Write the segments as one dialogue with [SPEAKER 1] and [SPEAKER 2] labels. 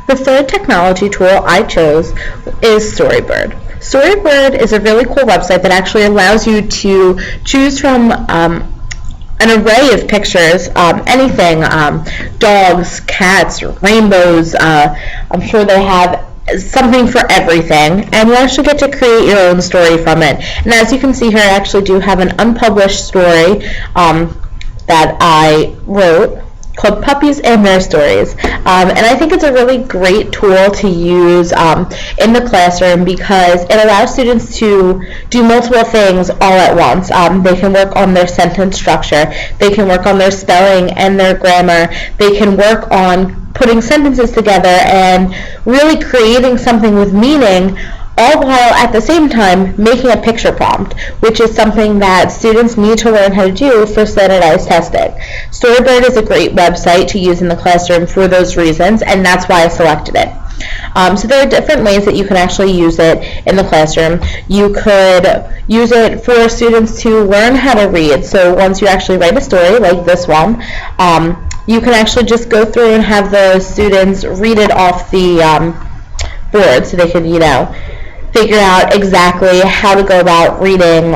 [SPEAKER 1] The third technology tool I chose is Storybird. Storybird is a really cool website that actually allows you to choose from an array of pictures, anything, dogs, cats, rainbows. I'm sure they have something for everything, and you actually get to create your own story from it. And as you can see here, I actually do have an unpublished story that I wrote called Puppies and Their Stories. And I think it's a really great tool to use in the classroom because it allows students to do multiple things all at once. They can work on their sentence structure, they can work on their spelling and their grammar, they can work on putting sentences together and really creating something with meaning, all while at the same time making a picture prompt, which is something that students need to learn how to do for standardized testing. Storybird is a great website to use in the classroom for those reasons, and that's why I selected it. So there are different ways that you can actually use it in the classroom. You could use it for students to learn how to read. So once you actually write a story like this one, you can actually just go through and have the students read it off the board, so they can, figure out exactly how to go about reading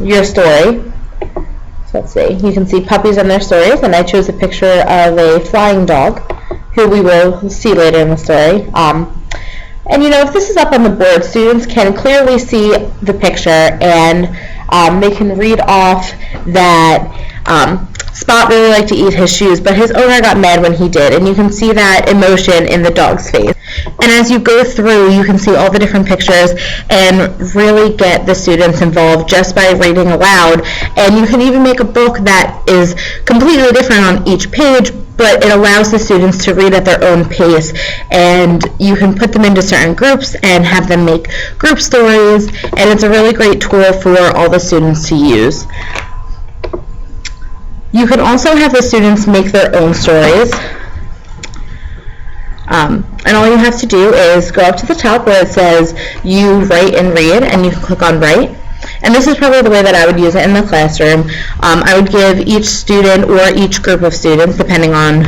[SPEAKER 1] your story. So let's see, you can see Puppies and Their Stories, and I chose a picture of a flying dog, who we will see later in the story. And if this is up on the board, students can clearly see the picture, and they can read off that Spot really liked to eat his shoes, but his owner got mad when he did, and you can see that emotion in the dog's face. And as you go through, you can see all the different pictures and really get the students involved just by reading aloud. And you can even make a book that is completely different on each page, but it allows the students to read at their own pace, and you can put them into certain groups and have them make group stories, and it's a really great tool for all the students to use. You can also have the students make their own stories. And all you have to do is go up to the top where it says you write and read, and you can click on write. And this is probably the way that I would use it in the classroom. I would give each student or each group of students, depending on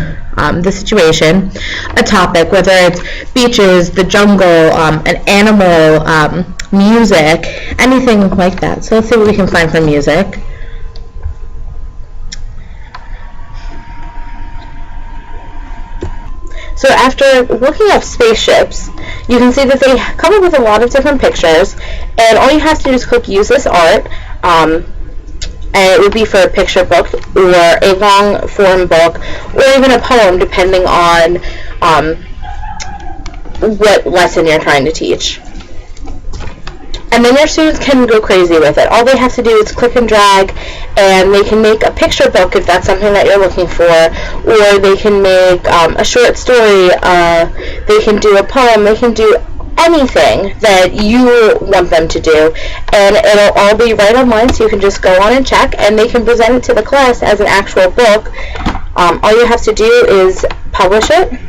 [SPEAKER 1] the situation, a topic, whether it's beaches, the jungle, an animal, music, anything like that. So let's see what we can find for music. So after looking up spaceships, you can see that they come up with a lot of different pictures, and all you have to do is click Use This Art, and it would be for a picture book or a long form book or even a poem, depending on what lesson you're trying to teach. And then your students can go crazy with it. All they have to do is click and drag, and they can make a picture book if that's something that you're looking for, or they can make a short story, they can do a poem, they can do anything that you want them to do, and it'll all be right online, so you can just go on and check, and they can present it to the class as an actual book. All you have to do is publish it.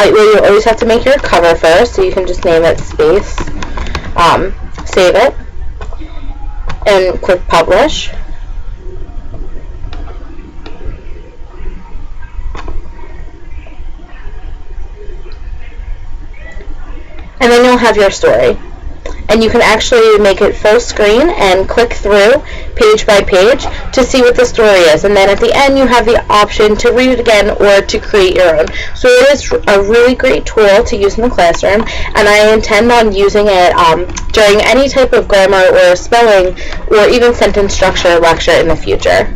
[SPEAKER 1] You always have to make your cover first, so you can just name it Space, save it, and click Publish. And then you'll have your story. And you can actually make it full screen and click through page by page to see what the story is. And then at the end you have the option to read it again or to create your own. So it is a really great tool to use in the classroom, and I intend on using it during any type of grammar or spelling or even sentence structure lecture in the future.